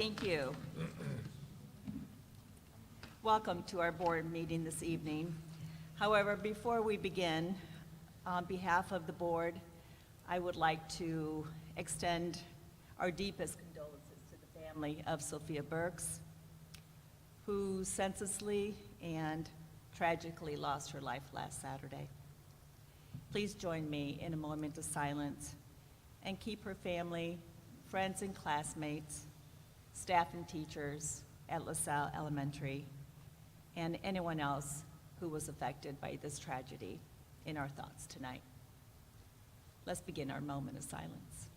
Thank you. Welcome to our board meeting this evening. However, before we begin, on behalf of the board, I would like to extend our deepest condolences to the family of Sophia Burks, who senselessly and tragically lost her life last Saturday. Please join me in a moment of silence and keep her family, friends and classmates, staff and teachers at LaSalle Elementary, and anyone else who was affected by this tragedy in our thoughts tonight. Let's begin our moment of silence.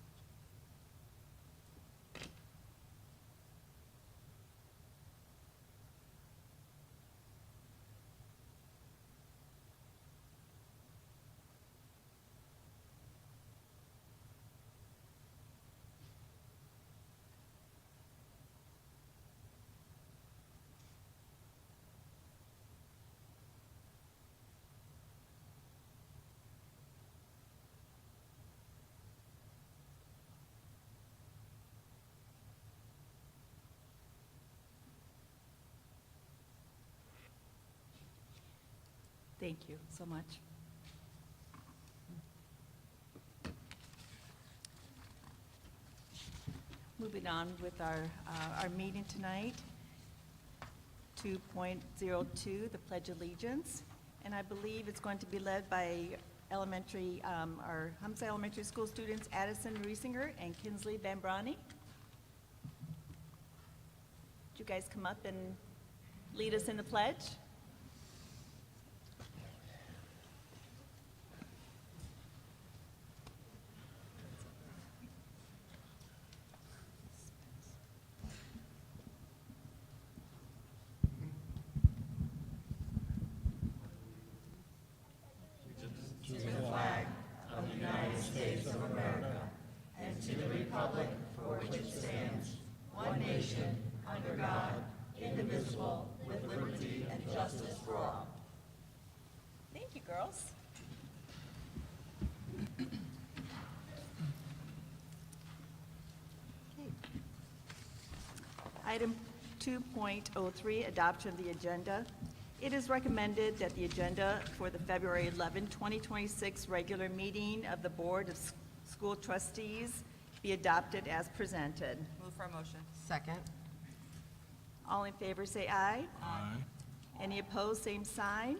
Thank you so much. Moving on with our meeting tonight, 2.02, the Pledge of Allegiance, and I believe it's going to be led by elementary, our Humsa Elementary School students, Addison Riesinger and Kinsley Van Brani. Would you guys come up and lead us in the pledge? Thank you, girls. Okay. Item 2.03, adoption of the agenda. It is recommended that the agenda for the February 11, 2026 regular meeting of the Board of School Trustees be adopted as presented. Move for a motion. Second. All in favor say aye. Aye. Any opposed, same sign.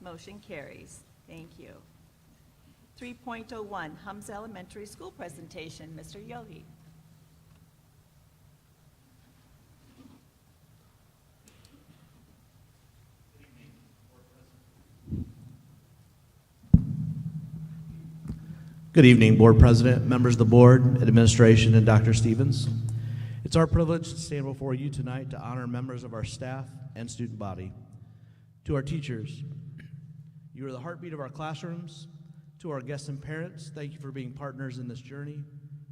Motion carries. Thank you. 3.01, Humsa Elementary School presentation. Mr. Yogi. Good evening, Board President, members of the Board, Administration, and Dr. Stevens. It's our privilege to stand before you tonight to honor members of our staff and student body. To our teachers, you are the heartbeat of our classrooms. To our guests and parents, thank you for being partners in this journey.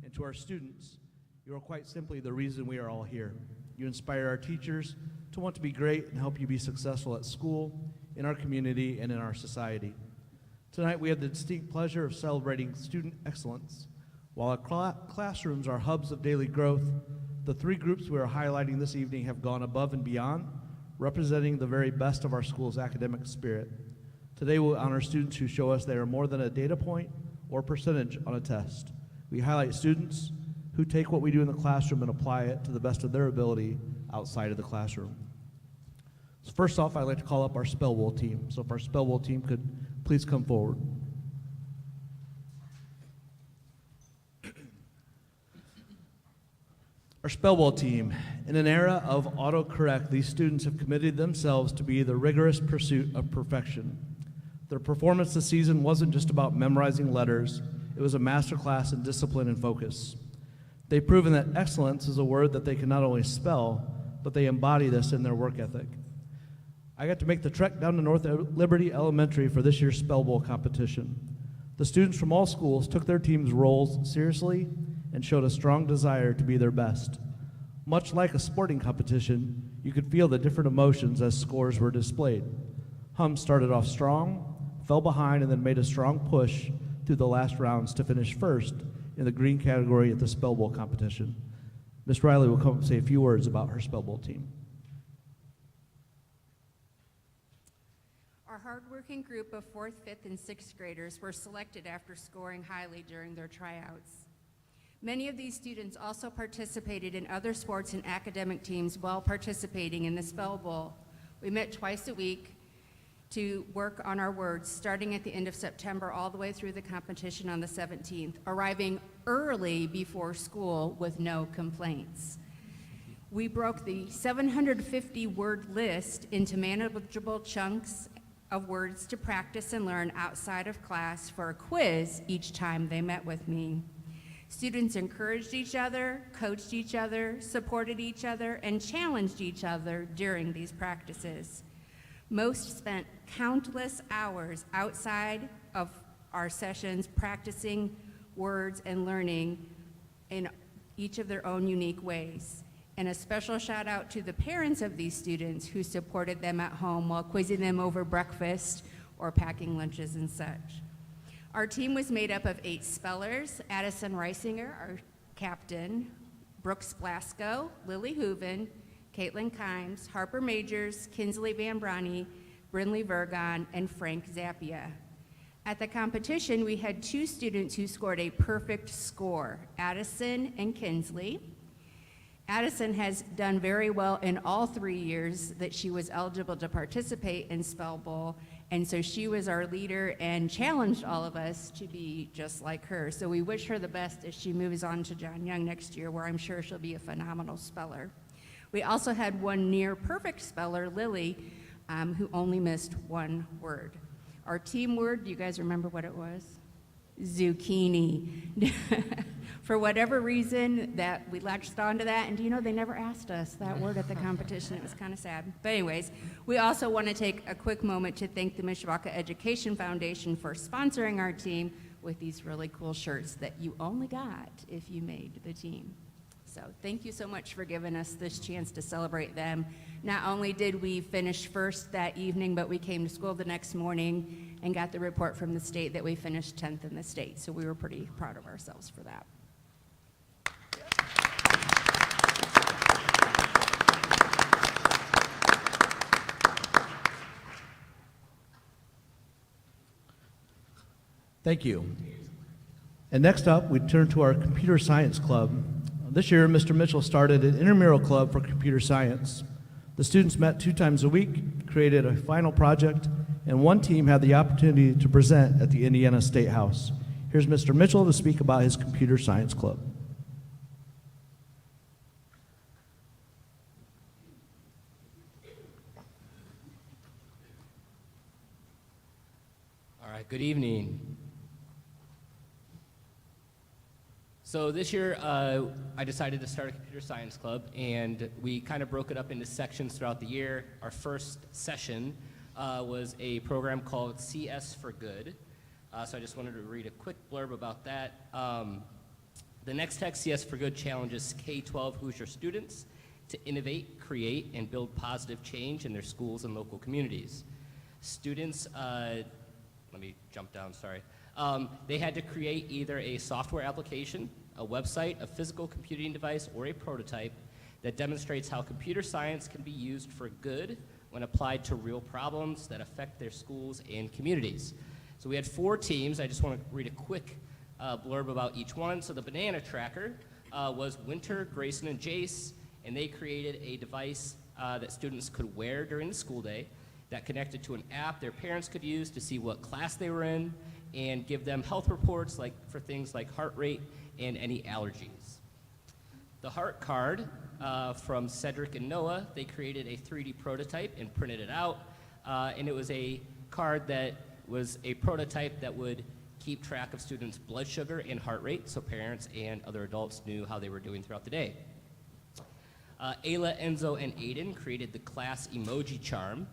And to our students, you are quite simply the reason we are all here. You inspire our teachers to want to be great and help you be successful at school, in our community, and in our society. Tonight, we have the distinct pleasure of celebrating student excellence. While our classrooms are hubs of daily growth, the three groups we are highlighting this evening have gone above and beyond, representing the very best of our school's academic spirit. Today, we'll honor students who show us they are more than a data point or percentage on a test. We highlight students who take what we do in the classroom and apply it to the best of their ability outside of the classroom. So first off, I'd like to call up our Spell Bowl team. So if our Spell Bowl team could please come forward. Our Spell Bowl team. In an era of autocorrect, these students have committed themselves to be the rigorous pursuit of perfection. Their performance this season wasn't just about memorizing letters, it was a masterclass in discipline and focus. They've proven that excellence is a word that they can not only spell, but they embody this in their work ethic. I got to make the trek down to North Liberty Elementary for this year's Spell Bowl competition. The students from all schools took their team's roles seriously and showed a strong desire to be their best. Much like a sporting competition, you could feel the different emotions as scores were displayed. Hum started off strong, fell behind, and then made a strong push through the last rounds to finish first in the green category at the Spell Bowl competition. Ms. Riley will come up and say a few words about her Spell Bowl team. Our hardworking group of 4th, 5th, and 6th graders were selected after scoring highly during their tryouts. Many of these students also participated in other sports and academic teams while participating in the Spell Bowl. We met twice a week to work on our words, starting at the end of September all the way through the competition on the 17th, arriving early before school with no complaints. We broke the 750-word list into manageable chunks of words to practice and learn outside of class for a quiz each time they met with me. Students encouraged each other, coached each other, supported each other, and challenged each other during these practices. Most spent countless hours outside of our sessions practicing words and learning in each of their own unique ways. And a special shout out to the parents of these students who supported them at home while quizzing them over breakfast or packing lunches and such. Our team was made up of 8 spellers: Addison Reisinger, our captain, Brooks Blasco, Lily Hooven, Caitlin Kimes, Harper Majors, Kinsley Van Brani, Brinley Vergon, and Frank Zappia. At the competition, we had 2 students who scored a perfect score, Addison and Kinsley. Addison has done very well in all 3 years that she was eligible to participate in Spell Bowl, and so she was our leader and challenged all of us to be just like her. So we wish her the best as she moves on to John Young next year, where I'm sure she'll be a phenomenal speller. We also had 1 near-perfect speller, Lily, who only missed 1 word. Our team word, do you guys remember what it was? Zucchini. For whatever reason, that we latched onto that, and do you know, they never asked us that word at the competition. It was kind of sad. But anyways, we also want to take a quick moment to thank the Mishawaka Education Foundation for sponsoring our team with these really cool shirts that you only got if you made the team. So thank you so much for giving us this chance to celebrate them. Not only did we finish first that evening, but we came to school the next morning and got the report from the state that we finished 10th in the state. So we were pretty proud of ourselves for that. Thank you. And next up, we turn to our Computer Science Club. This year, Mr. Mitchell started an intramural club for computer science. The students met 2 times a week, created a final project, and 1 team had the opportunity to present at the Indiana State House. Here's Mr. Mitchell to speak about his Computer Science Club. All right, good evening. So this year, I decided to start a computer science club, and we kind of broke it up into sections throughout the year. Our first session was a program called CS for Good. So I just wanted to read a quick blurb about that. The next text, CS for Good, challenges K-12 Hoosier students to innovate, create, and build positive change in their schools and local communities. Students, let me jump down, sorry. They had to create either a software application, a website, a physical computing device, or a prototype that demonstrates how computer science can be used for good when applied to real problems that affect their schools and communities. So we had 4 teams. I just want to read a quick blurb about each one. So the banana tracker was Winter, Grayson, and Jace, and they created a device that students could wear during the school day that connected to an app their parents could use to see what class they were in and give them health reports for things like heart rate and any allergies. The heart card from Cedric and Noah, they created a 3D prototype and printed it out, and it was a card that was a prototype that would keep track of students' blood sugar and heart rate so parents and other adults knew how they were doing throughout the day. Ayla, Enzo, and Aiden created the class emoji charm,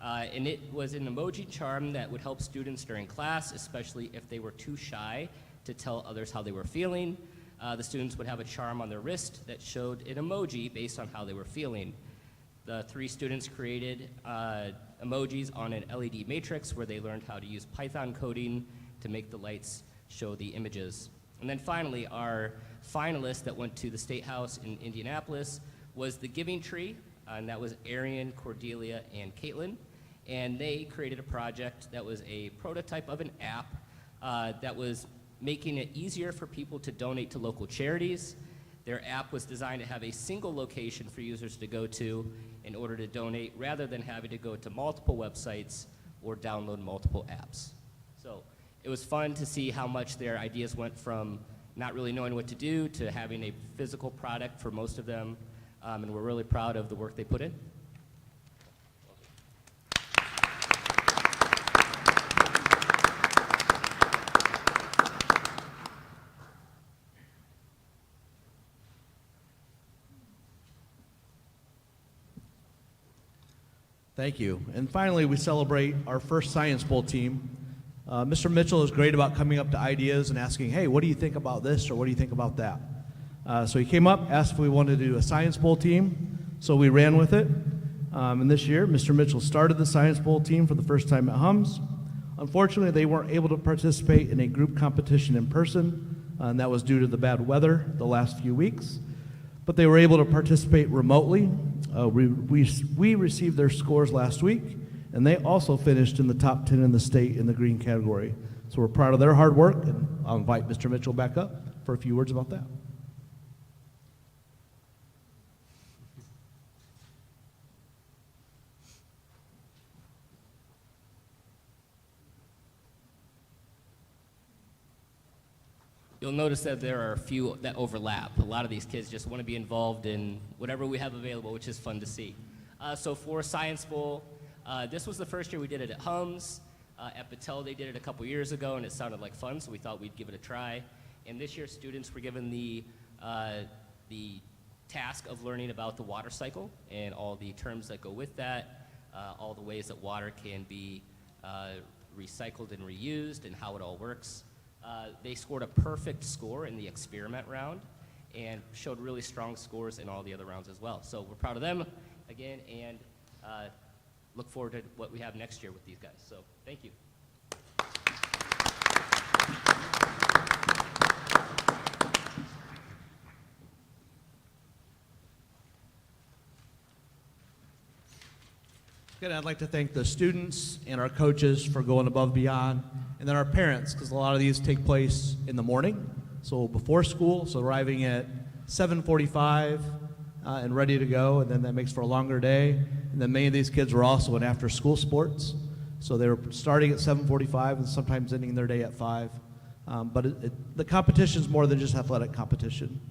and it was an emoji charm that would help students during class, especially if they were too shy to tell others how they were feeling. The students would have a charm on their wrist that showed an emoji based on how they were feeling. The 3 students created emojis on an LED matrix where they learned how to use Python coding to make the lights show the images. And then finally, our finalist that went to the State House in Indianapolis was the Giving Tree, and that was Arian, Cordelia, and Caitlin. And they created a project that was a prototype of an app that was making it easier for people to donate to local charities. Their app was designed to have a single location for users to go to in order to donate, rather than having to go to multiple websites or download multiple apps. So it was fun to see how much their ideas went from not really knowing what to do to having a physical product for most of them, and we're really proud of the work they put in. Thank you. And finally, we celebrate our first Science Bowl team. Mr. Mitchell is great about coming up to ideas and asking, hey, what do you think about this or what do you think about that? So he came up, asked if we wanted to do a Science Bowl team, so we ran with it. And this year, Mr. Mitchell started the Science Bowl team for the first time at Hums. Unfortunately, they weren't able to participate in a group competition in person, and that was due to the bad weather the last few weeks. But they were able to participate remotely. We received their scores last week, and they also finished in the top 10 in the state in the green category. So we're proud of their hard work, and I'll invite Mr. Mitchell back up for a few words about that. You'll notice that there are a few that overlap. A lot of these kids just want to be involved in whatever we have available, which is fun to see. So for Science Bowl, this was the first year we did it at Hums. At Battelle, they did it a couple years ago, and it sounded like fun, so we thought we'd give it a try. And this year, students were given the task of learning about the water cycle and all the terms that go with that, all the ways that water can be recycled and reused, and how it all works. They scored a perfect score in the experiment round and showed really strong scores in all the other rounds as well. So we're proud of them again, and look forward to what we have next year with these guys. So thank you. Again, I'd like to thank the students and our coaches for going above and beyond, and then our parents, because a lot of these take place in the morning, so before school, so arriving at 7:45 and ready to go, and then that makes for a longer day. And then many of these kids were also in after-school sports, so they were starting at 7:45 and sometimes ending their day at 5. But the competition is more than just athletic competition,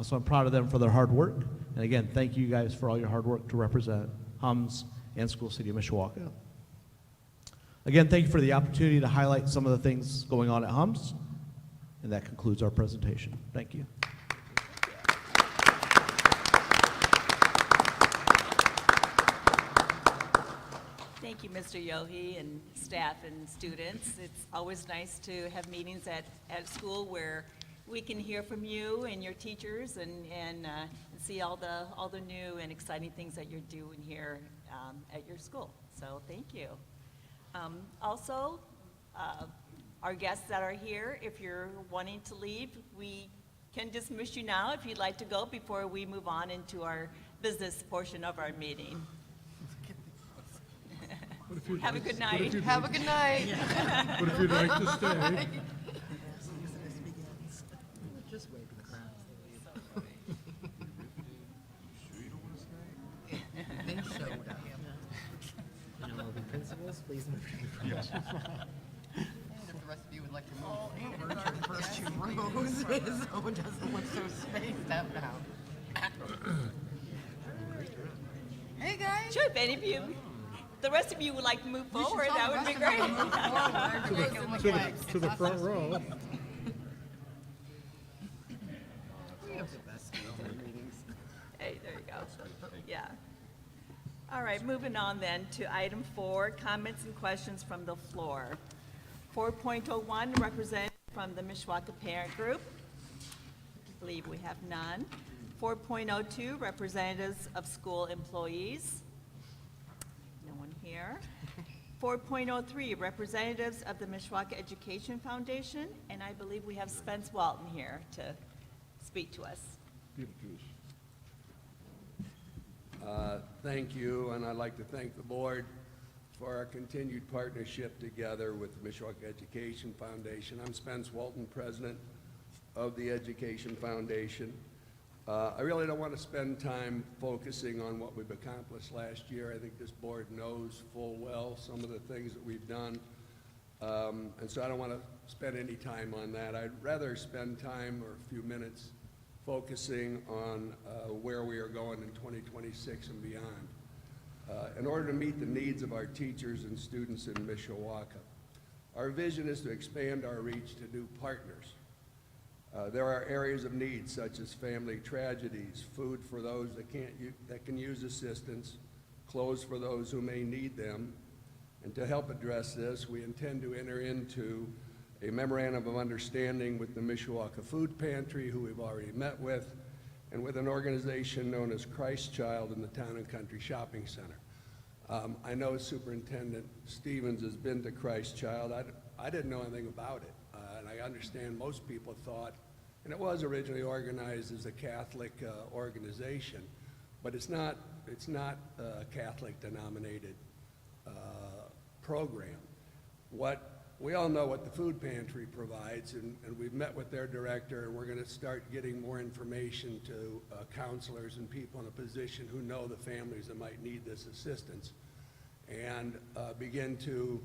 so I'm proud of them for their hard work. And again, thank you guys for all your hard work to represent Hums and School City of Mishawaka. Again, thank you for the opportunity to highlight some of the things going on at Hums, and that concludes our presentation. Thank you. Thank you, Mr. Yohe and staff and students. It's always nice to have meetings at school where we can hear from you and your teachers and see all the new and exciting things that you're doing here at your school. So thank you. Also, our guests that are here, if you're wanting to leave, we can dismiss you now if you'd like to go before we move on into our business portion of our meeting. Have a good night. Have a good night. But if you'd like to stay, Just wave to the crowd. They showed up. Principals, please move to the front. And if the rest of you would like to move forward to the first two rows, so it doesn't look so spaced out now. Hey guys. Sure, if any of you, the rest of you would like to move forward, that would be great. to the front row. Hey, there you go. Yeah. All right, moving on then to item 4, comments and questions from the floor. 4.01, representative from the Mishawaka Parent Group. I believe we have none. 4.02, representatives of school employees. No one here. 4.03, representatives of the Mishawaka Education Foundation, and I believe we have Spence Walton here to speak to us. Thank you, and I'd like to thank the board for our continued partnership together with the Mishawaka Education Foundation. I'm Spence Walton, president of the Education Foundation. I really don't want to spend time focusing on what we've accomplished last year. I think this board knows full well some of the things that we've done, and so I don't want to spend any time on that. I'd rather spend time or a few minutes focusing on where we are going in 2026 and beyond. In order to meet the needs of our teachers and students in Mishawaka, our vision is to expand our reach to new partners. There are areas of need such as family tragedies, food for those that can use assistance, clothes for those who may need them. And to help address this, we intend to enter into a memorandum of understanding with the Mishawaka Food Pantry, who we've already met with, and with an organization known as Christ Child in the Town and Country Shopping Center. I know Superintendent Stevens has been to Christ Child. I didn't know anything about it, and I understand most people thought, and it was originally organized as a Catholic organization, but it's not a Catholic denominated program. We all know what the food pantry provides, and we've met with their director, and we're going to start getting more information to counselors and people in a position who know the families that might need this assistance, and begin to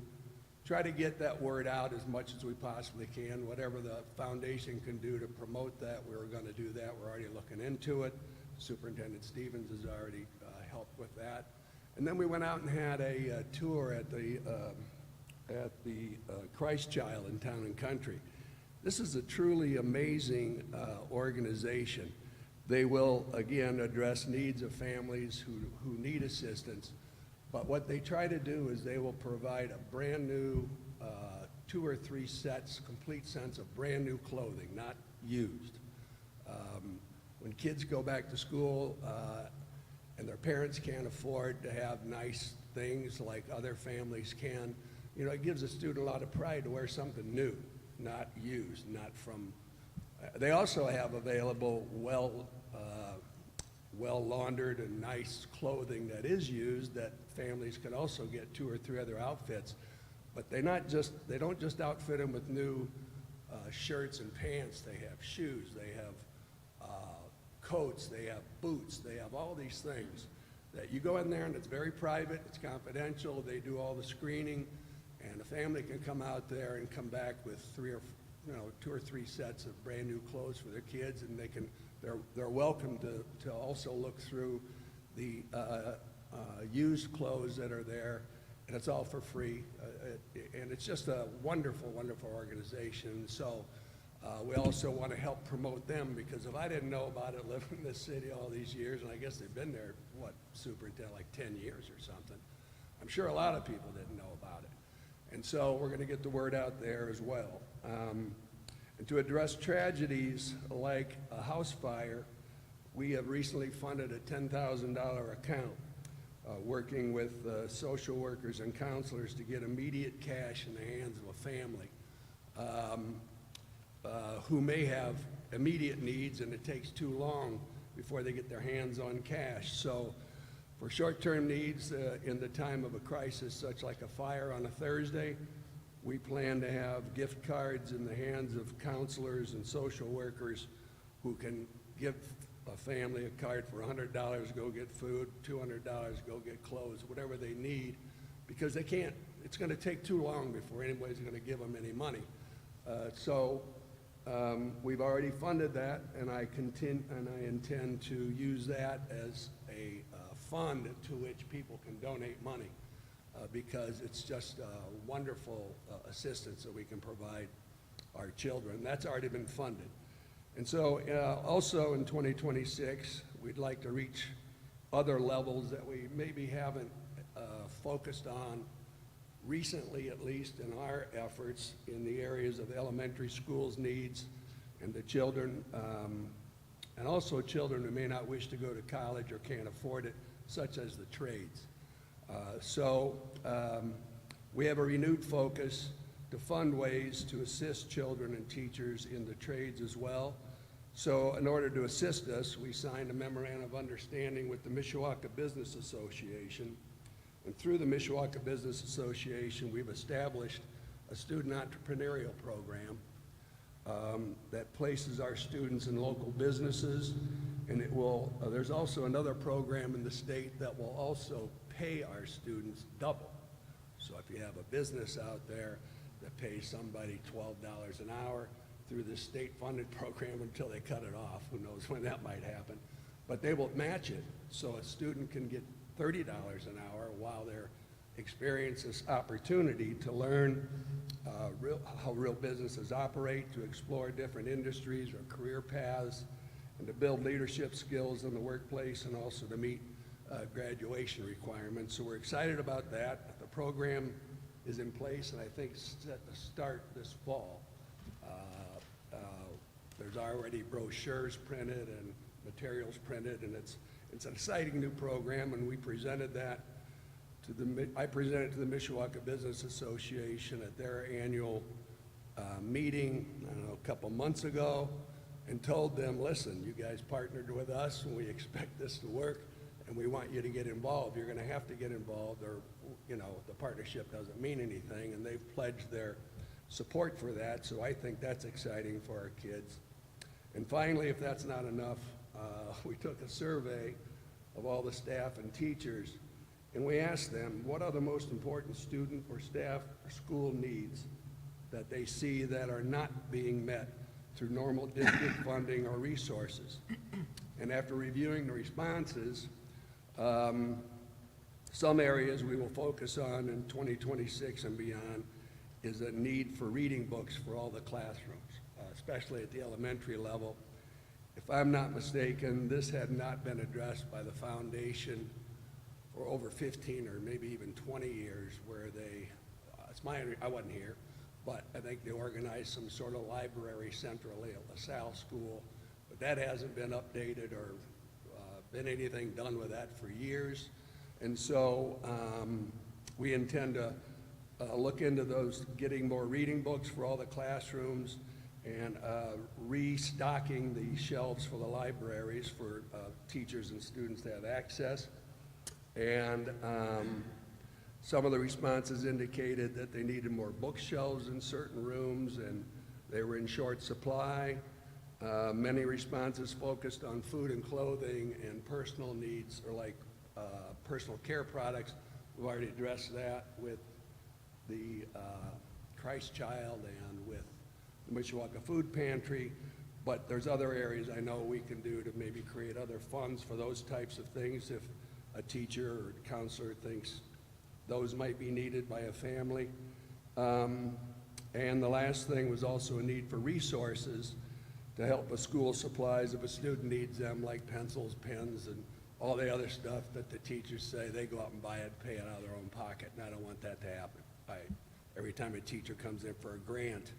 try to get that word out as much as we possibly can. Whatever the foundation can do to promote that, we're going to do that. We're already looking into it. Superintendent Stevens has already helped with that. And then we went out and had a tour at the Christ Child in Town and Country. This is a truly amazing organization. They will, again, address needs of families who need assistance, but what they try to do is they will provide a brand new 2 or 3 sets, complete sets of brand new clothing, not used. When kids go back to school and their parents can't afford to have nice things like other families can, you know, it gives a student a lot of pride to wear something new, not used, not from. They also have available well laundered and nice clothing that is used that families can also get 2 or 3 other outfits. But they don't just outfit them with new shirts and pants. They have shoes, they have coats, they have boots, they have all these things that you go in there and it's very private, it's confidential, they do all the screening. And a family can come out there and come back with 2 or 3 sets of brand new clothes for their kids, and they're welcome to also look through the used clothes that are there, and it's all for free. And it's just a wonderful, wonderful organization. So we also want to help promote them, because if I didn't know about it living in this city all these years, and I guess they've been there, Superintendent, like 10 years or something, I'm sure a lot of people didn't know about it. And so we're going to get the word out there as well. And to address tragedies like a house fire, we have recently funded a $10,000 account, working with social workers and counselors to get immediate cash in the hands of a family who may have immediate needs, and it takes too long before they get their hands on cash. So for short-term needs in the time of a crisis, such like a fire on a Thursday, we plan to have gift cards in the hands of counselors and social workers who can give a family a card for $100, go get food, $200, go get clothes, whatever they need, because they can't, it's going to take too long before anybody's going to give them any money. So we've already funded that, and I intend to use that as a fund to which people can donate money, because it's just wonderful assistance that we can provide our children. That's already been funded. And so also in 2026, we'd like to reach other levels that we maybe haven't focused on recently, at least in our efforts, in the areas of elementary schools needs and the children, and also children who may not wish to go to college or can't afford it, such as the trades. So We have a renewed focus to fund ways to assist children and teachers in the trades as well. So in order to assist us, we signed a memorandum of understanding with the Mishawaka Business Association. And through the Mishawaka Business Association, we've established a student entrepreneurial program that places our students in local businesses. And it will, there's also another program in the state that will also pay our students double. So if you have a business out there that pays somebody $12 an hour through this state-funded program until they cut it off, who knows when that might happen, but they will match it so a student can get $30 an hour while they're experiencing this opportunity to learn how real businesses operate, to explore different industries or career paths, and to build leadership skills in the workplace, and also to meet graduation requirements. So we're excited about that. The program is in place, and I think set to start this fall. There's already brochures printed and materials printed, and it's an exciting new program, and we presented that to I presented to the Mishawaka Business Association at their annual meeting, I don't know, a couple months ago, and told them, listen, you guys partnered with us, and we expect this to work, and we want you to get involved. You're going to have to get involved, or, you know, the partnership doesn't mean anything, and they've pledged their support for that, so I think that's exciting for our kids. And finally, if that's not enough, we took a survey of all the staff and teachers, and we asked them, what are the most important student or staff or school needs that they see that are not being met through normal district funding or resources? And after reviewing the responses, some areas we will focus on in 2026 and beyond is a need for reading books for all the classrooms, especially at the elementary level. If I'm not mistaken, this had not been addressed by the foundation for over 15 or maybe even 20 years, where they, I wasn't here, but I think they organized some sort of library centrally at LaSalle School, but that hasn't been updated or been anything done with that for years. And so we intend to look into those, getting more reading books for all the classrooms, and restocking the shelves for the libraries for teachers and students to have access. And some of the responses indicated that they needed more bookshelves in certain rooms, and they were in short supply. Many responses focused on food and clothing and personal needs, or like personal care products. We've already addressed that with the Christ Child and with the Mishawaka Food Pantry, but there's other areas I know we can do to maybe create other funds for those types of things if a teacher or counselor thinks those might be needed by a family. And the last thing was also a need for resources to help with school supplies if a student needs them, like pencils, pens, and all the other stuff that the teachers say they go out and buy it, pay it out of their own pocket, and I don't want that to happen. Every time a teacher comes in for a grant,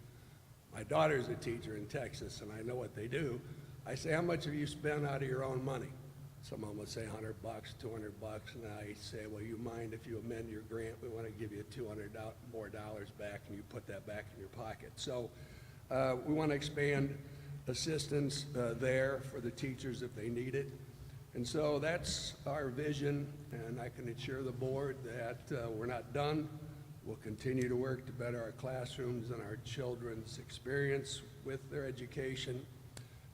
my daughter's a teacher in Texas, and I know what they do. I say, how much have you spent out of your own money? Someone would say $100, $200, and I say, well, you mind if you amend your grant? We want to give you $200 more back, and you put that back in your pocket. So we want to expand assistance there for the teachers if they need it. And so that's our vision, and I can assure the board that we're not done. We'll continue to work to better our classrooms and our children's experience with their education,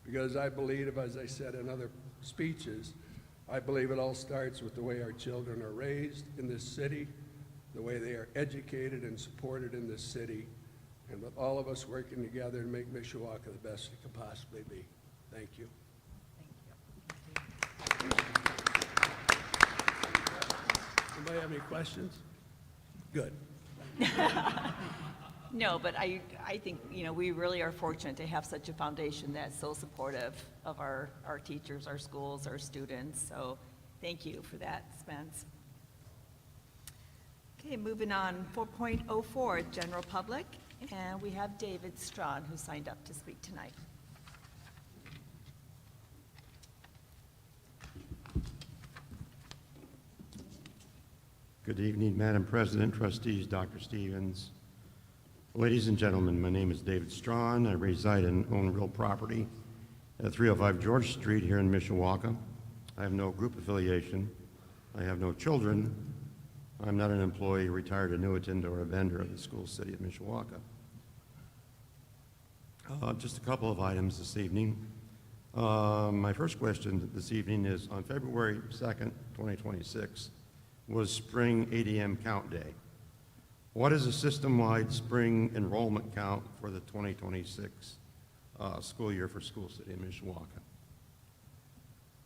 because I believe, as I said in other speeches, I believe it all starts with the way our children are raised in this city, the way they are educated and supported in this city, and with all of us working together to make Mishawaka the best it could possibly be. Thank you. Anybody have any questions? Good. No, but I think, you know, we really are fortunate to have such a foundation that's so supportive of our teachers, our schools, our students. So thank you for that, Spence. Okay, moving on, 4.04, general public. And we have David Strawn, who signed up to speak tonight. Good evening, Madam President, trustees, Dr. Stevens. Ladies and gentlemen, my name is David Strawn. I reside and own real property at 305 George Street here in Mishawaka. I have no group affiliation. I have no children. I'm not an employee, retired annuitant, or a vendor of the school city of Mishawaka. Just a couple of items this evening. My first question this evening is, on February 2nd, 2026, was Spring ADM Count Day. What is the system-wide spring enrollment count for the 2026 school year for School City of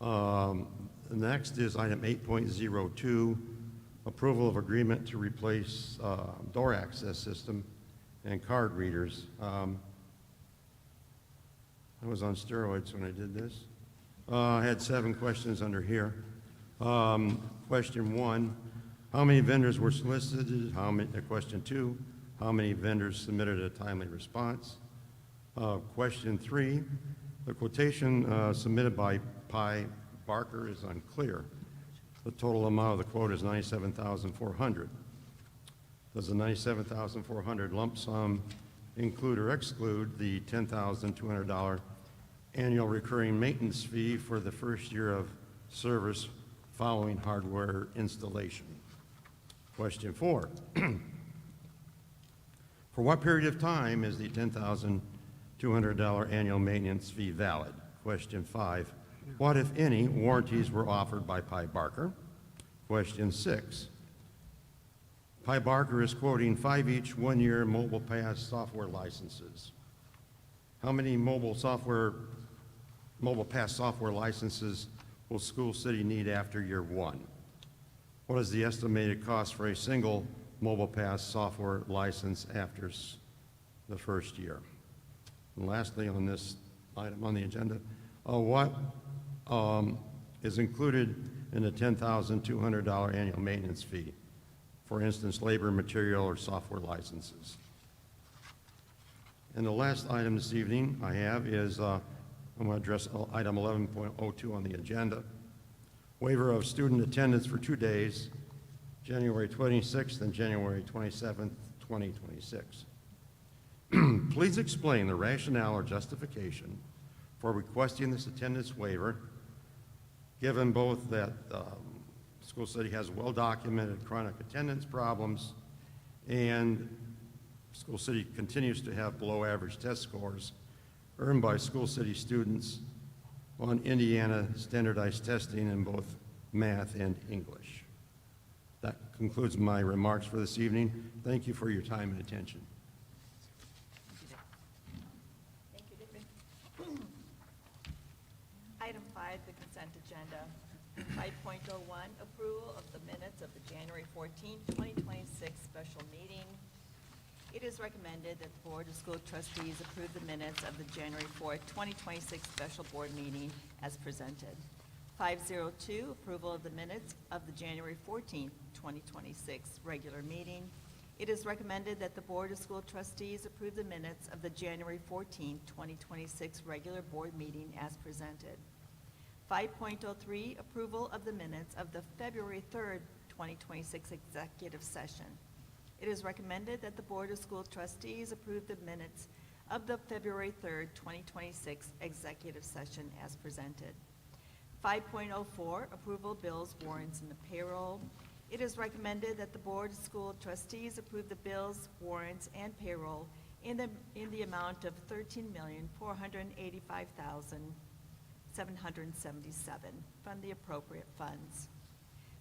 Mishawaka? Next is item 8.02, approval of agreement to replace door access system and card readers. I was on steroids when I did this. I had 7 questions under here. Question 1, how many vendors were solicited? Question 2, how many vendors submitted a timely response? Question 3, the quotation submitted by Pi Barker is unclear. The total amount of the quote is $97,400. Does the $97,400 lump sum include or exclude the $10,200 annual recurring maintenance fee for the first year of service following hardware installation? Question 4, for what period of time is the $10,200 annual maintenance fee valid? Question 5, what, if any, warranties were offered by Pi Barker? Question 6, Pi Barker is quoting 5 each one-year Mobile Pass software licenses. How many Mobile Pass software licenses will School City need after year 1? What is the estimated cost for a single Mobile Pass software license after the first year? And lastly, on this item on the agenda, what is included in the $10,200 annual maintenance fee? For instance, labor, material, or software licenses. And the last item this evening I have is, I'm going to address item 11.02 on the agenda. Waiver of student attendance for 2 days, January 26th and January 27th, 2026. Please explain the rationale or justification for requesting this attendance waiver, given both that School City has well-documented chronic attendance problems and School City continues to have below-average test scores earned by School City students on Indiana standardized testing in both math and English. That concludes my remarks for this evening. Thank you for your time and attention. Thank you, David. Item 5, the consent agenda. 5.01, approval of the minutes of the January 14, 2026 special meeting. It is recommended that the Board of School Trustees approve the minutes of the January 4, 2026 special board meeting as presented. 5.02, approval of the minutes of the January 14, 2026 regular meeting. It is recommended that the Board of School Trustees approve the minutes of the January 14, 2026 regular board meeting as presented. 5.03, approval of the minutes of the February 3rd, 2026 executive session. It is recommended that the Board of School Trustees approve the minutes of the February 3rd, 2026 executive session as presented. 5.04, approval of bills, warrants, and the payroll. It is recommended that the Board of School Trustees approve the bills, warrants, and payroll in the amount of $13,485,777 from the appropriate funds.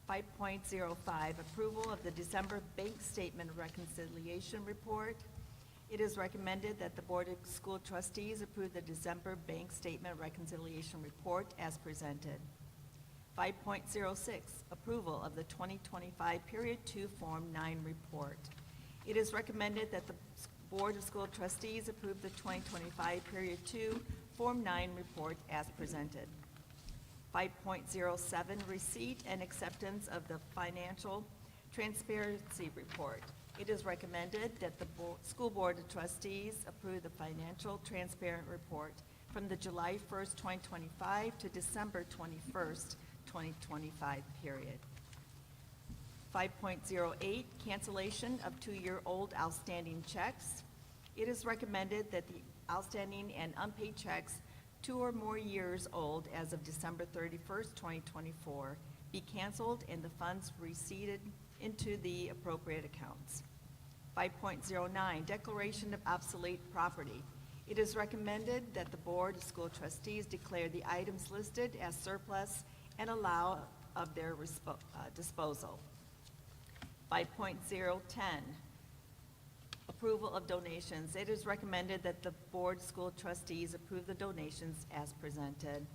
5.05, approval of the December bank statement reconciliation report. It is recommended that the Board of School Trustees approve the December bank statement reconciliation report as presented. 5.06, approval of the 2025 Period 2 Form 9 report. It is recommended that the Board of School Trustees approve the 2025 Period 2 Form 9 report as presented. 5.07, receipt and acceptance of the financial transparency report. It is recommended that the School Board of Trustees approve the financial transparent report from the July 1st, 2025 to December 21st, 2025 period. 5.08, cancellation of 2-year-old outstanding checks. It is recommended that the outstanding and unpaid checks 2 or more years old as of December 31st, 2024, be canceled and the funds receipted into the appropriate accounts. 5.09, declaration of obsolete property. It is recommended that the Board of School Trustees declare the items listed as surplus and allow of their disposal. 5.010, approval of donations. It is recommended that the Board of School Trustees approve the donations as presented.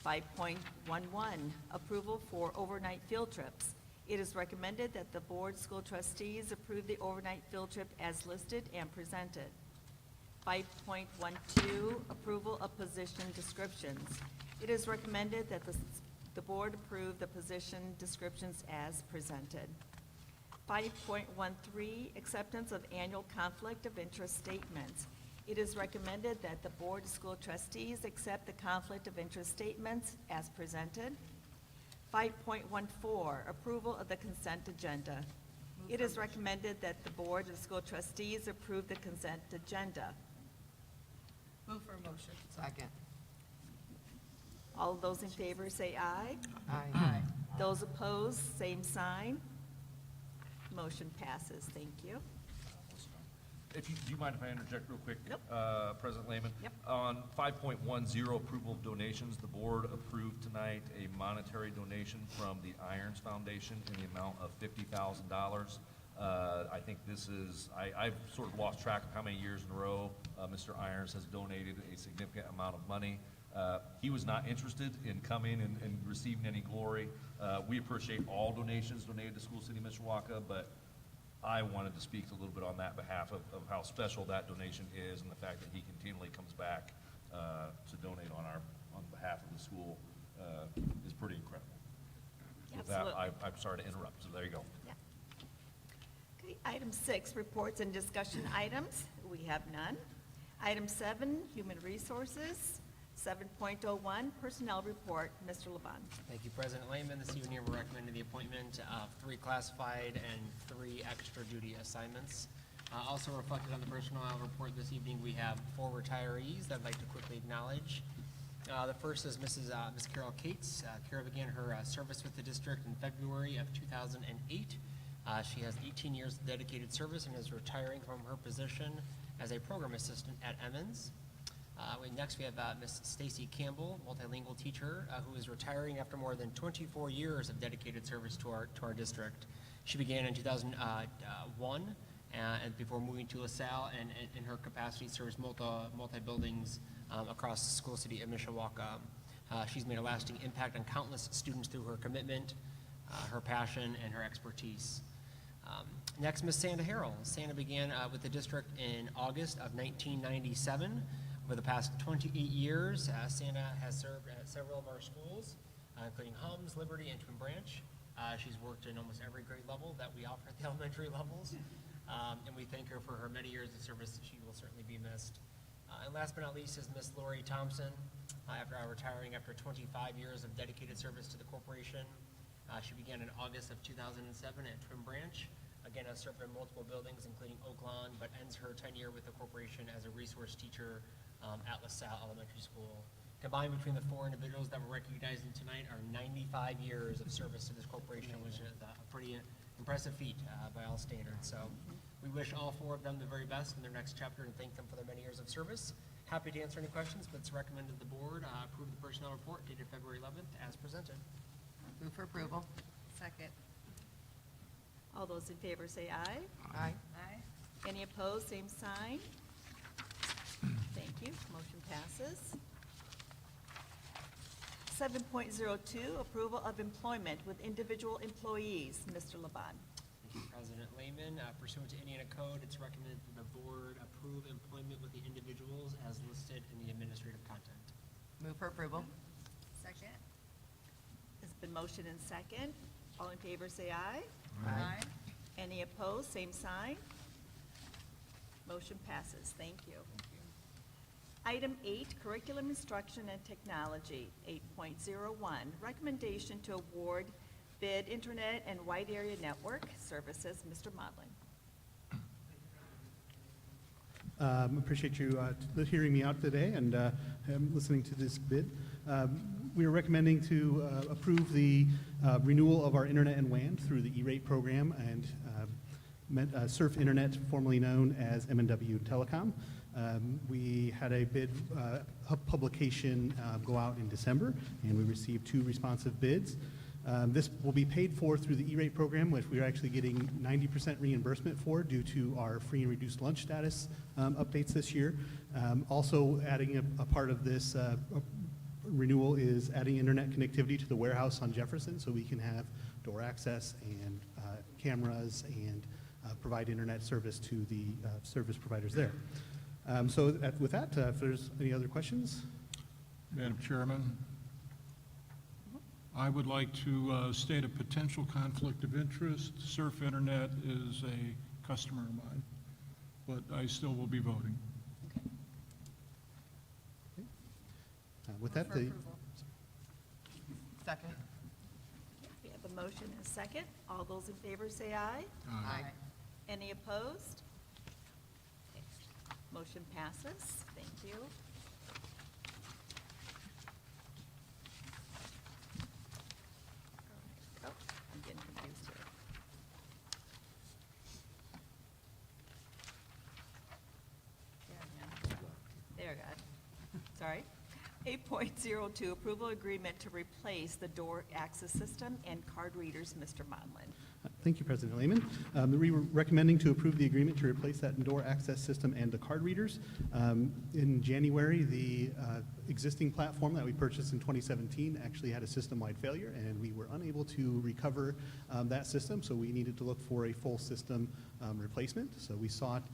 5.11, approval for overnight field trips. It is recommended that the Board of School Trustees approve the overnight field trip as listed and presented. 5.12, approval of position descriptions. It is recommended that the Board approve the position descriptions as presented. 5.13, acceptance of annual conflict of interest statements. It is recommended that the Board of School Trustees accept the conflict of interest statements as presented. 5.14, approval of the consent agenda. It is recommended that the Board of School Trustees approve the consent agenda. Move for a motion. Second. All of those in favor say aye. Aye. Those opposed, same sign. Motion passes. Thank you. Do you mind if I interject real quick? Nope. President Lehman? Yep. On 5.10, approval of donations, the board approved tonight a monetary donation from the Irons Foundation in the amount of $50,000. I think this is, I've sort of lost track of how many years in a row Mr. Irons has donated a significant amount of money. He was not interested in coming and receiving any glory. We appreciate all donations donated to School City Mishawaka, but I wanted to speak a little bit on that behalf of how special that donation is, and the fact that he continually comes back to donate on behalf of the school is pretty incredible. With that, Absolutely. I'm sorry to interrupt, so there you go. Yeah. Okay, item 6, reports and discussion items. We have none. Item 7, human resources. 7.01, personnel report. Mr. Levon. Thank you, President Lehman. This evening, we're recommending the appointment of 3 classified and 3 extra duty assignments. Also reflected on the personnel report this evening, we have 4 retirees that I'd like to quickly acknowledge. The first is Miss Carol Cates. Carol began her service with the district in February of 2008. She has 18 years of dedicated service and is retiring from her position as a program assistant at Emmons. Next, we have Miss Stacy Campbell, multilingual teacher, who is retiring after more than 24 years of dedicated service to our district. She began in 2001, and before moving to LaSalle, and in her capacity serves multi-buildings across the school city of Mishawaka. She's made a lasting impact on countless students through her commitment, her passion, and her expertise. Next, Miss Santa Harrell. Santa began with the district in August of 1997. Over the past 28 years, Santa has served at several of our schools, including Hums, Liberty, and Twin Branch. She's worked in almost every grade level that we offer at the elementary levels, and we thank her for her many years of service. She will certainly be missed. And last but not least is Miss Lori Thompson, retiring after 25 years of dedicated service to the corporation. She began in August of 2007 at Twin Branch. Again, has served in multiple buildings, including Oaklawn, but ends her tenure with the corporation as a resource teacher at LaSalle Elementary School. Combined between the 4 individuals that we're recognizing tonight are 95 years of service to this corporation, which is a pretty impressive feat by all standards. So we wish all 4 of them the very best in their next chapter and thank them for their many years of service. Happy to answer any questions, but it's recommended the board approve the personnel report dated February 11th as presented. Move for approval. Second. All those in favor say aye. Aye. Aye. Any opposed, same sign. Thank you. Motion passes. 7.02, approval of employment with individual employees. Mr. Laban. Thank you, President Lehman. Pursuant to Indiana Code, it's recommended that the board approve employment with the individuals as listed in the administrative content. Move for approval. Second. It's been motion and second. All in favor say aye. Aye. Any opposed, same sign. Motion passes. Thank you. Item 8, curriculum instruction and technology. 8.01, recommendation to award Bid Internet and Wide Area Network Services, Mr. Modlin. Appreciate you hearing me out today and listening to this bid. We are recommending to approve the renewal of our internet and WAN through the E-rate program and Surf Internet, formerly known as M&W Telecom. We had a bid publication go out in December, and we received 2 responsive bids. This will be paid for through the E-rate program, which we are actually getting 90% reimbursement for due to our free and reduced lunch status updates this year. Also adding a part of this renewal is adding internet connectivity to the warehouse on Jefferson so we can have door access and cameras and provide internet service to the service providers there. With that, if there's any other questions? Madam Chairman, I would like to state a potential conflict of interest. Surf Internet is a customer of mine, but I still will be voting. With that, Second. We have a motion and a second. All those in favor say aye. Aye. Any opposed? Okay. Motion passes. Thank you. Oh, I'm getting confused here. There, God. Sorry. 8.02, approval agreement to replace the door access system and card readers, Mr. Modlin. Thank you, President Lehman. We were recommending to approve the agreement to replace that door access system and the card readers. In January, the existing platform that we purchased in 2017 actually had a system-wide failure, and we were unable to recover that system, so we needed to look for a full system replacement. So we sought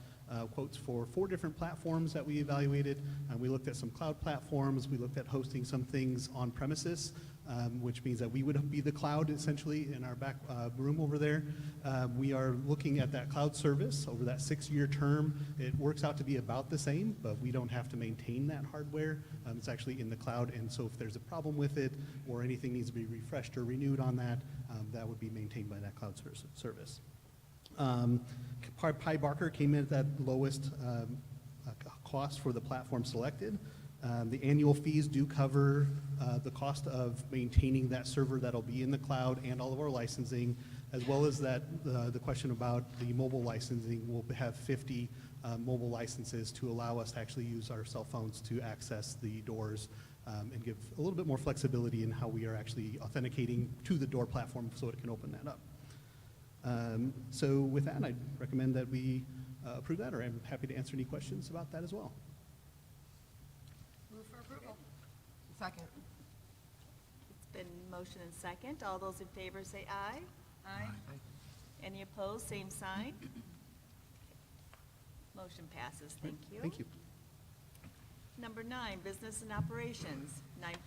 quotes for 4 different platforms that we evaluated. We looked at some cloud platforms. We looked at hosting some things on premises, which means that we would be the cloud essentially in our back room over there. We are looking at that cloud service over that 6-year term. It works out to be about the same, but we don't have to maintain that hardware. It's actually in the cloud, and so if there's a problem with it or anything needs to be refreshed or renewed on that, that would be maintained by that cloud service. Pi Barker came in at that lowest cost for the platform selected. The annual fees do cover the cost of maintaining that server that'll be in the cloud and all of our licensing, as well as that the question about the mobile licensing. We'll have 50 mobile licenses to allow us to actually use our cell phones to access the doors and give a little bit more flexibility in how we are actually authenticating to the door platform so it can open that up. So with that, I'd recommend that we approve that, or I'm happy to answer any questions about that as well. Move for approval. Second. It's been motion and second. All those in favor say aye. Aye. Any opposed, same sign. Motion passes. Thank you. Thank you. Number 9, business and operations.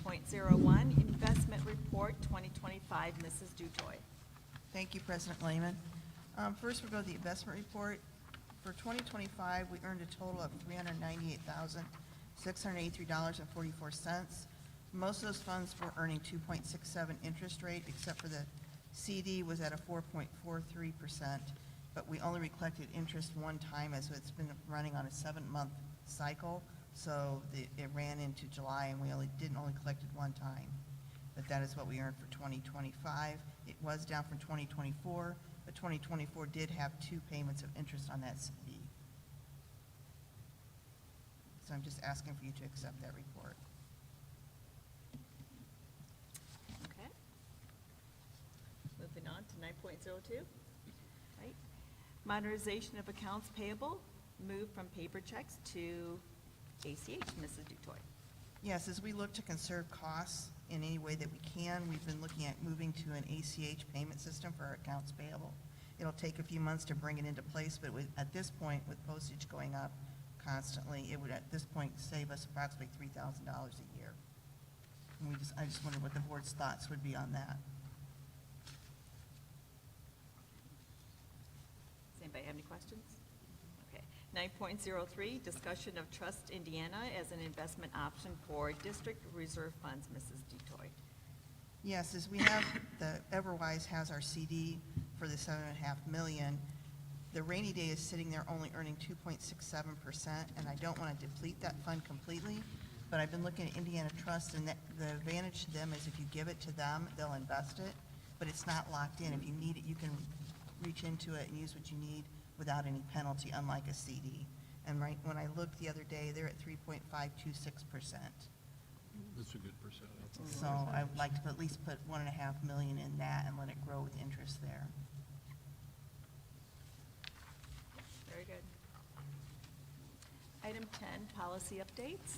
9.01, investment report 2025, Mrs. Dutoy. Thank you, President Lehman. First, we'll go to the investment report. For 2025, we earned a total of $398,683.44. Most of those funds were earning 2.67 interest rate, except for the CD was at a 4.43%, but we only collected interest one time, as it's been running on a 7-month cycle, so it ran into July, and we didn't only collected one time. But that is what we earned for 2025. It was down from 2024, but 2024 did have 2 payments of interest on that CD. So I'm just asking for you to accept that report. Okay. Moving on to 9.02. Right. Modernization of accounts payable, move from paper checks to ACH, Mrs. Dutoy. Yes, as we look to conserve costs in any way that we can, we've been looking at moving to an ACH payment system for our accounts payable. It'll take a few months to bring it into place, but at this point, with postage going up constantly, it would at this point save us approximately $3,000 a year. And I just wondered what the board's thoughts would be on that. Does anybody have any questions? Okay. 9.03, discussion of Trust Indiana as an investment option for district reserve funds, Mrs. Dutoy. Yes, as we have, the Everwise has our CD for the 7.5 million. The rainy day is sitting there only earning 2.67%, and I don't want to deplete that fund completely, but I've been looking at Indiana Trust, and the advantage to them is if you give it to them, they'll invest it, but it's not locked in. If you need it, you can reach into it and use what you need without any penalty, unlike a CD. And right, when I looked the other day, they're at 3.526%. That's a good percentage. So I would like to at least put 1.5 million in that and let it grow with interest there. Very good. Item 10, policy updates.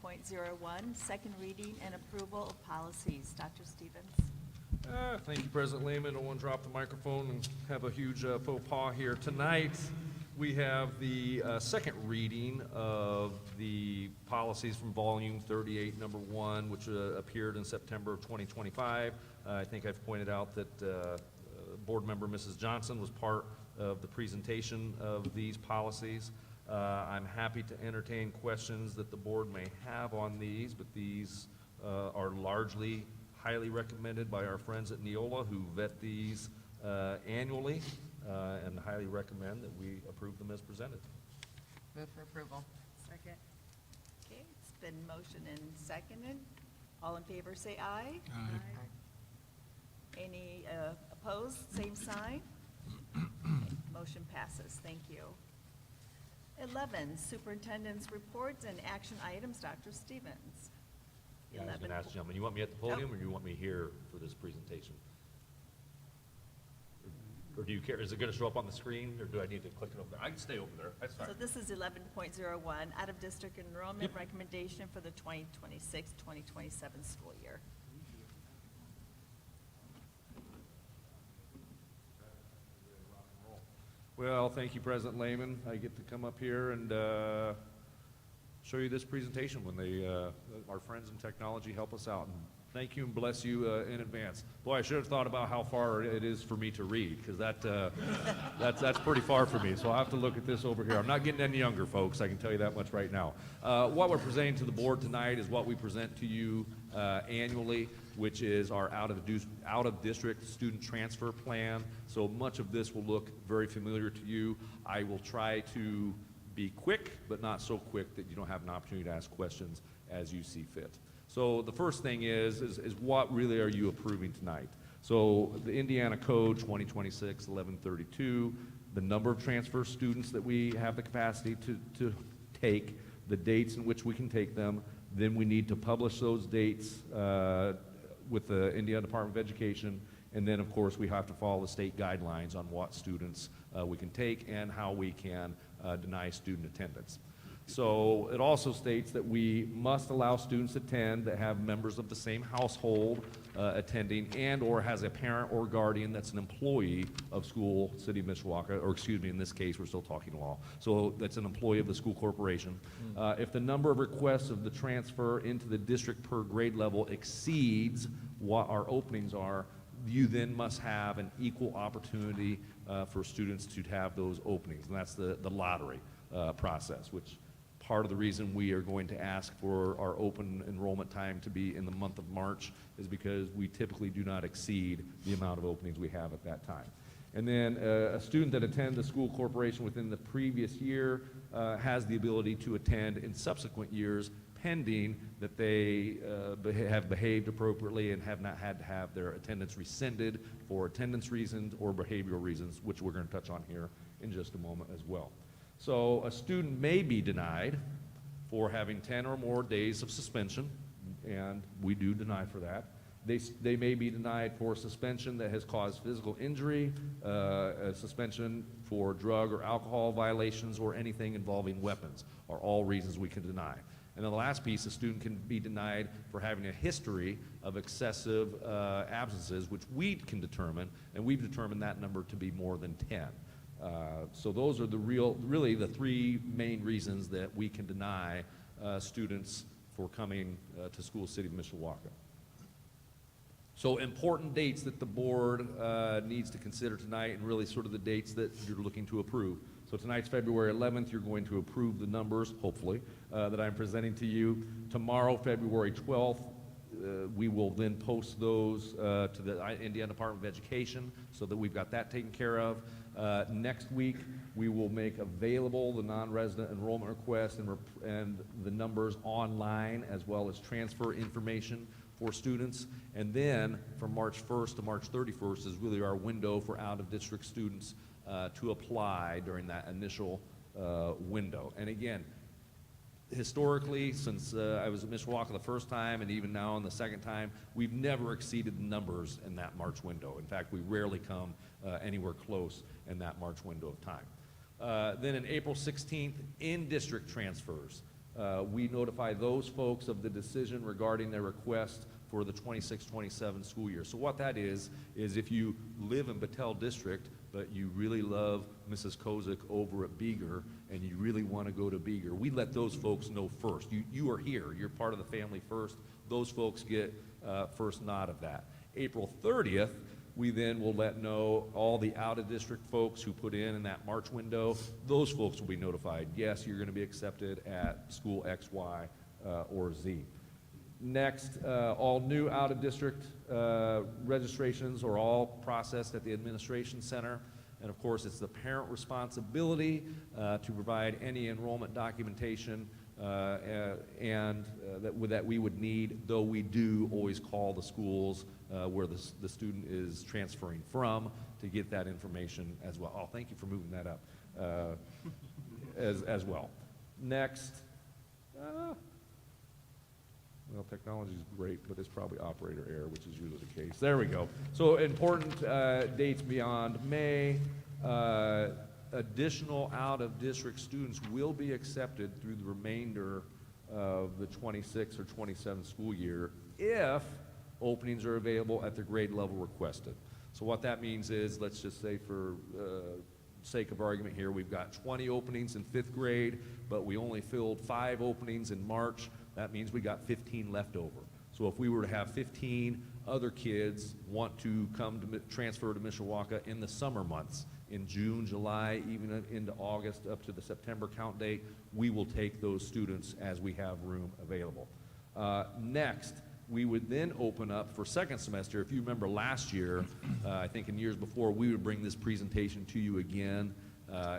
10.01, second reading and approval of policies. Dr. Stevens. Thank you, President Lehman. I don't want to drop the microphone and have a huge faux pas here. Tonight, we have the second reading of the policies from Volume 38, Number 1, which appeared in September of 2025. I think I've pointed out that Board Member Mrs. Johnson was part of the presentation of these policies. I'm happy to entertain questions that the board may have on these, but these are largely highly recommended by our friends at Neola, who vet these annually, and highly recommend that we approve them as presented. Move for approval. Second. Okay, it's been motioned and seconded. All in favor, say aye. Aye. Any opposed, same sign. Okay, motion passes. Thank you. 11, superintendent's reports and action items. Dr. Stevens. Yeah, I was going 11. to ask the gentleman, you want me at the podium or do you want me here for this presentation? Or do you care, is it going to show up on the screen or do I need to click it over there? I can stay over there, that's fine. So this is 11.01, out-of-district enrollment recommendation for the 2026-2027 school year. Well, thank you, President Lehman. I get to come up here and show you this presentation when our friends in technology help us out. And thank you and bless you in advance. Boy, I should have thought about how far it is for me to read, because that's pretty far for me. So I'll have to look at this over here. I'm not getting any younger, folks. I can tell you that much right now. What we're presenting to the board tonight is what we present to you annually, which is our out-of-district student transfer plan. So much of this will look very familiar to you. I will try to be quick, but not so quick that you don't have an opportunity to ask questions as you see fit. So the first thing is what really are you approving tonight? So the Indiana Code 2026-1132, the number of transfer students that we have the capacity to take, the dates in which we can take them, then we need to publish those dates with the Indiana Department of Education, and then of course we have to follow the state guidelines on what students we can take and how we can deny student attendance. So it also states that we must allow students to attend that have members of the same household attending and or has a parent or guardian that's an employee of school, City of Mishawaka, or excuse me, in this case, we're still talking law. So that's an employee of the school corporation. If the number of requests of the transfer into the district per grade level exceeds what our openings are, you then must have an equal opportunity for students to have those openings. And that's the lottery process, which part of the reason we are going to ask for our open enrollment time to be in the month of March is because we typically do not exceed the amount of openings we have at that time. And then a student that attended the school corporation within the previous year has the ability to attend in subsequent years pending that they have behaved appropriately and have not had to have their attendance rescinded for attendance reasons or behavioral reasons, which we're going to touch on here in just a moment as well. So a student may be denied for having 10 or more days of suspension, and we do deny for that. They may be denied for suspension that has caused physical injury, a suspension for drug or alcohol violations, or anything involving weapons are all reasons we can deny. And then the last piece, a student can be denied for having a history of excessive absences, which we can determine, and we've determined that number to be more than 10. So those are really the three main reasons that we can deny students for coming to school City of Mishawaka. So important dates that the board needs to consider tonight, and really sort of the dates that you're looking to approve. So tonight's February 11th, you're going to approve the numbers, hopefully, that I'm presenting to you. Tomorrow, February 12th, we will then post those to the Indiana Department of Education so that we've got that taken care of. Next week, we will make available the non-resident enrollment request and the numbers online, as well as transfer information for students. And then from March 1st to March 31st is really our window for out-of-district students to apply during that initial window. And again, historically, since I was at Mishawaka the first time and even now on the second time, we've never exceeded the numbers in that March window. In fact, we rarely come anywhere close in that March window of time. Then in April 16th, in-district transfers. We notify those folks of the decision regarding their request for the 26-27 school year. So what that is if you live in Battelle District, but you really love Mrs. Kozik over at Beeger, and you really want to go to Beeger, we let those folks know first. You are here. You're part of the family first. Those folks get first nod of that. April 30th, we then will let know all the out-of-district folks who put in that March window. Those folks will be notified. Yes, you're going to be accepted at school X, Y, or Z. Next, all new out-of-district registrations are all processed at the administration center. And of course, it's the parent responsibility to provide any enrollment documentation that we would need, though we do always call the schools where the student is transferring from to get that information as well. Oh, thank you for moving that up as well. Next, well, technology is great, but it's probably operator error, which is usually the case. There we go. So important dates beyond May. Additional out-of-district students will be accepted through the remainder of the 26 or 27 school year if openings are available at the grade level requested. So what that means is, let's just say for sake of argument here, we've got 20 openings in 5th grade, but we only filled 5 openings in March. That means we got 15 left over. So if we were to have 15 other kids want to come to transfer to Mishawaka in the summer months, in June, July, even into August, up to the September count date, we will take those students as we have room available. Next, we would then open up for second semester. If you remember last year, I think in years before, we would bring this presentation to you again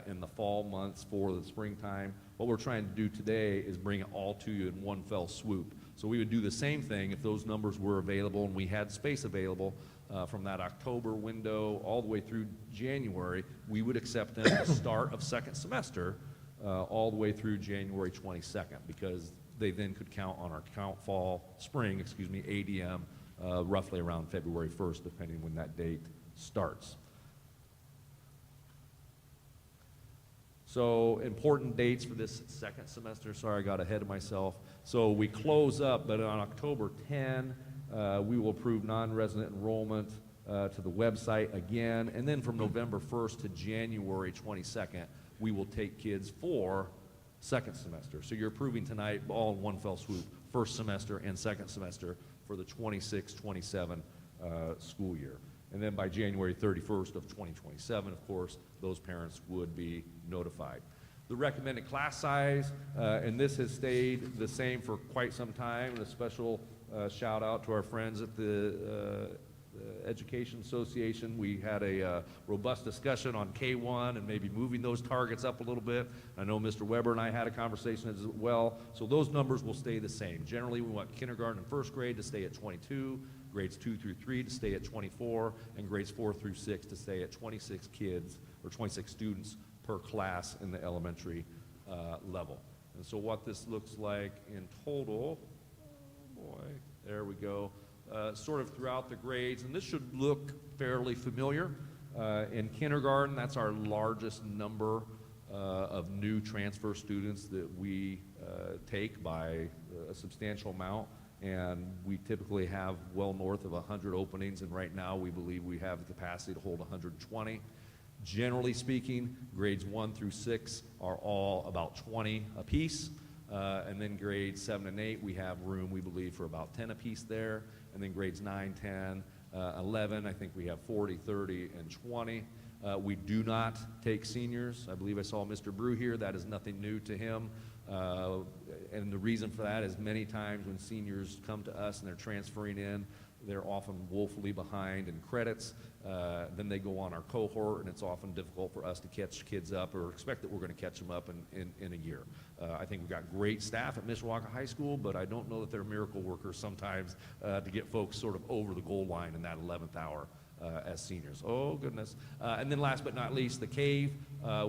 in the fall months for the springtime. What we're trying to do today is bring it all to you in one fell swoop. So we would do the same thing if those numbers were available and we had space available from that October window all the way through January. We would accept them at the start of second semester all the way through January 22nd, because they then could count on our spring ADM roughly around February 1st, depending when that date starts. So important dates for this second semester. Sorry, I got ahead of myself. So we close up, but on October 10, we will approve non-resident enrollment to the website again. And then from November 1st to January 22nd, we will take kids for second semester. So you're approving tonight all in one fell swoop, first semester and second semester for the 26-27 school year. And then by January 31st of 2027, of course, those parents would be notified. The recommended class size, and this has stayed the same for quite some time, and a special shout out to our friends at the Education Association. We had a robust discussion on K-1 and maybe moving those targets up a little bit. I know Mr. Weber and I had a conversation as well. So those numbers will stay the same. Generally, we want kindergarten and first grade to stay at 22, grades 2 through 3 to stay at 24, and grades 4 through 6 to stay at 26 kids or 26 students per class in the elementary level. And so what this looks like in total, oh boy, there we go. Sort of throughout the grades, and this should look fairly familiar. In kindergarten, that's our largest number of new transfer students that we take by a substantial amount, and we typically have well north of 100 openings, and right now we believe we have the capacity to hold 120. Generally speaking, grades 1 through 6 are all about 20 apiece, and then grades 7 and 8, we have room, we believe, for about 10 apiece there. And then grades 9, 10, 11, I think we have 40, 30, and 20. We do not take seniors. I believe I saw Mr. Brew here. That is nothing new to him. And the reason for that is many times when seniors come to us and they're transferring in, they're often woefully behind in credits. Then they go on our cohort, and it's often difficult for us to catch kids up or expect that we're going to catch them up in a year. I think we've got great staff at Mishawaka High School, but I don't know that they're miracle workers sometimes to get folks sort of over the goal line in that 11th hour as seniors. Oh, goodness. And then last but not least, the CAVE.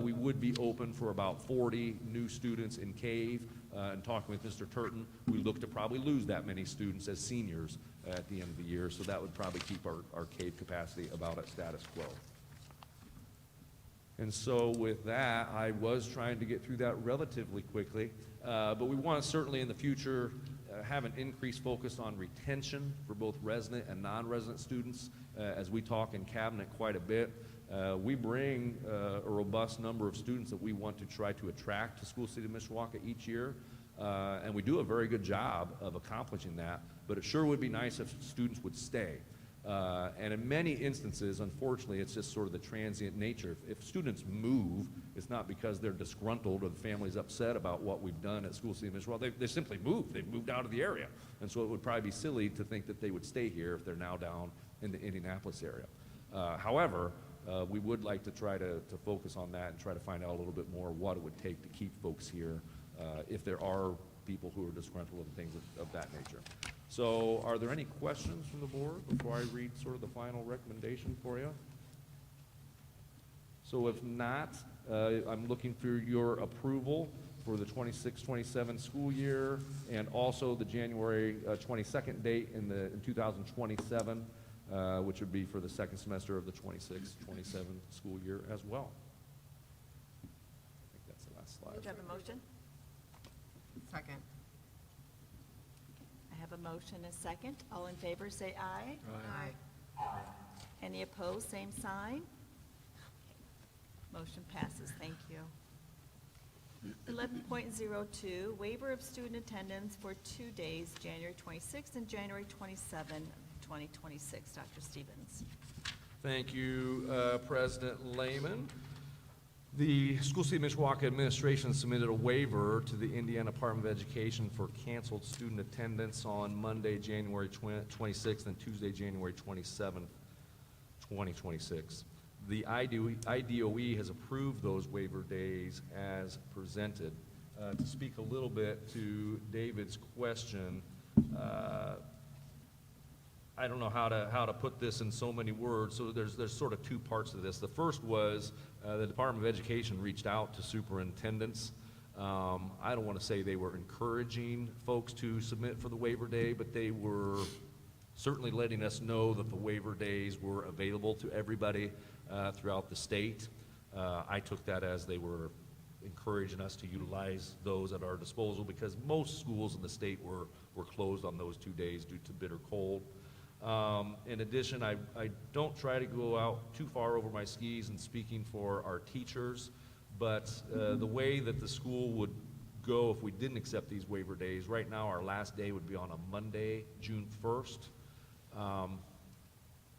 We would be open for about 40 new students in CAVE. And talking with Mr. Turton, we look to probably lose that many students as seniors at the end of the year, so that would probably keep our CAVE capacity about at status quo. And so with that, I was trying to get through that relatively quickly, but we want to certainly in the future have an increased focus on retention for both resident and non-resident students. As we talk in cabinet quite a bit, we bring a robust number of students that we want to try to attract to School City of Mishawaka each year, and we do a very good job of accomplishing that, but it sure would be nice if students would stay. And in many instances, unfortunately, it's just sort of the transient nature. If students move, it's not because they're disgruntled or the family's upset about what we've done at School City of Mishawaka. They simply moved. They've moved out of the area. And so it would probably be silly to think that they would stay here if they're now down in the Indianapolis area. However, we would like to try to focus on that and try to find out a little bit more what it would take to keep folks here if there are people who are disgruntled and things of that nature. So are there any questions from the board before I read sort of the final recommendation for you? So if not, I'm looking for your approval for the 26-27 school year and also the January 22nd date in 2027, which would be for the second semester of the 26-27 school year as well. I think that's the last slide. Do you have a motion? Second. I have a motion and a second. All in favor, say aye. Aye. Any opposed, same sign. Motion passes. Thank you. 11.02, waiver of student attendance for 2 days, January 26th and January 27, 2026. Dr. Stevens. Thank you, President Lehman. The School City of Mishawaka administration submitted a waiver to the Indiana Department of Education for canceled student attendance on Monday, January 26th and Tuesday, January 27th, 2026. The IDOE has approved those waiver days as presented. To speak a little bit to David's question, I don't know how to put this in so many words, so there's sort of two parts to this. The first was the Department of Education reached out to superintendents. I don't want to say they were encouraging folks to submit for the waiver day, but they were certainly letting us know that the waiver days were available to everybody throughout the state. I took that as they were encouraging us to utilize those at our disposal because most schools in the state were closed on those 2 days due to bitter cold. In addition, I don't try to go out too far over my skis in speaking for our teachers, but the way that the school would go if we didn't accept these waiver days, right now our last day would be on a Monday, June 1st.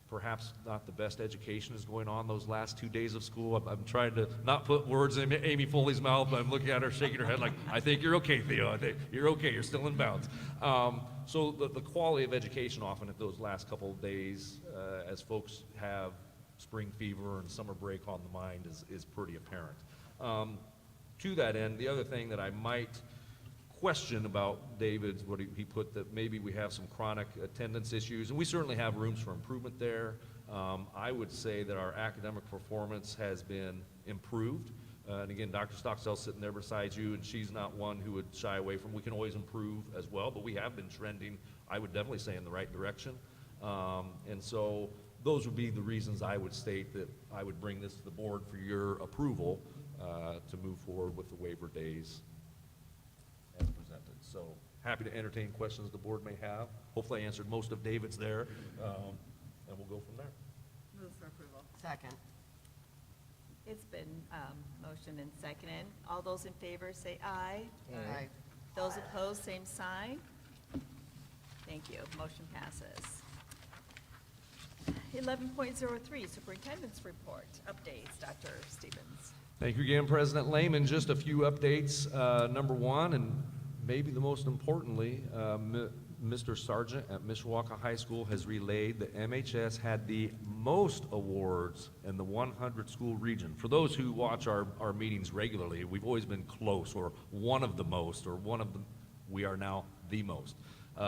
Perhaps not the best education is going on those last 2 days of school. I'm trying to not put words in Amy Foley's mouth, but I'm looking at her shaking her head like, I think you're okay, Theo. I think you're okay. You're still in bounds. So the quality of education often at those last couple of days, as folks have spring fever and summer break on the mind, is pretty apparent. To that end, the other thing that I might question about David's, what he put, that maybe we have some chronic attendance issues, and we certainly have rooms for improvement there. I would say that our academic performance has been improved. And again, Dr. Stockstell's sitting there beside you, and she's not one who would shy away from, we can always improve as well, but we have been trending, I would definitely say, in the right direction. And so those would be the reasons I would state that I would bring this to the board for your approval to move forward with the waiver days as presented. So happy to entertain questions the board may have. Hopefully I answered most of David's there, and we'll go from there. Move for approval. Second. It's been motioned and seconded. All those in favor say aye. Aye. Those opposed, same sign. Thank you. Motion passes. 11.03, Superintendent's Report. Updates, Dr. Stevens. Thank you again, President Lehman. Just a few updates. Number one, and maybe the most importantly, Mr. Sargent at Mishawaka High School has relayed that MHS had the most awards in the 100 school region. For those who watch our meetings regularly, we've always been close, or one of the most, or one of the, we are now the most.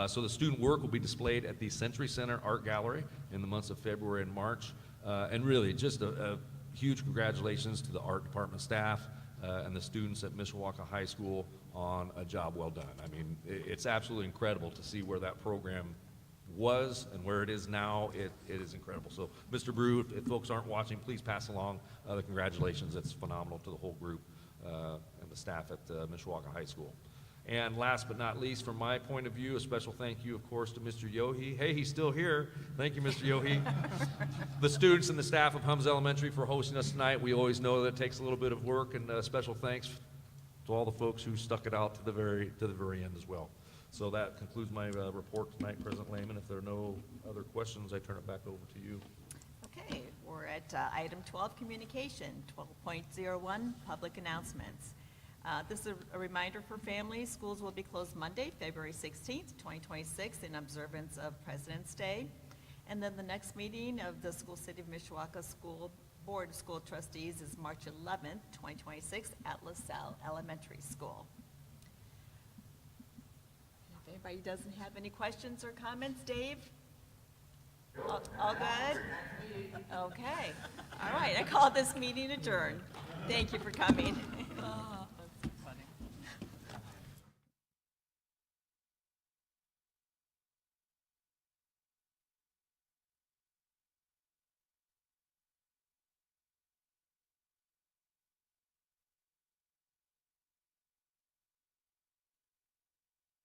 So the student work will be displayed at the Century Center Art Gallery in the months of February and March. And really, just a huge congratulations to the art department staff and the students at Mishawaka High School on a job well done. I mean, it's absolutely incredible to see where that program was and where it is now. It is incredible. So, Mr. Brew, if folks aren't watching, please pass along the congratulations. It's phenomenal to the whole group and the staff at Mishawaka High School. And last but not least, from my point of view, a special thank you, of course, to Mr. Yohe. Hey, he's still here. Thank you, Mr. Yohe. The students and the staff of Hums Elementary for hosting us tonight. We always know that it takes a little bit of work, and special thanks to all the folks who stuck it out to the very end as well. So that concludes my report tonight, President Lehman. If there are no other questions, I turn it back over to you. Okay, we're at item 12, communication, 12.01, public announcements. This is a reminder for families. Schools will be closed Monday, February 16th, 2026, in observance of President's Day. And then the next meeting of the School City of Mishawaka School Board of School Trustees is March 11th, 2026, at LaSalle Elementary School. If anybody doesn't have any questions or comments, Dave? All good? Okay. All right, I call this meeting adjourned. Thank you for coming.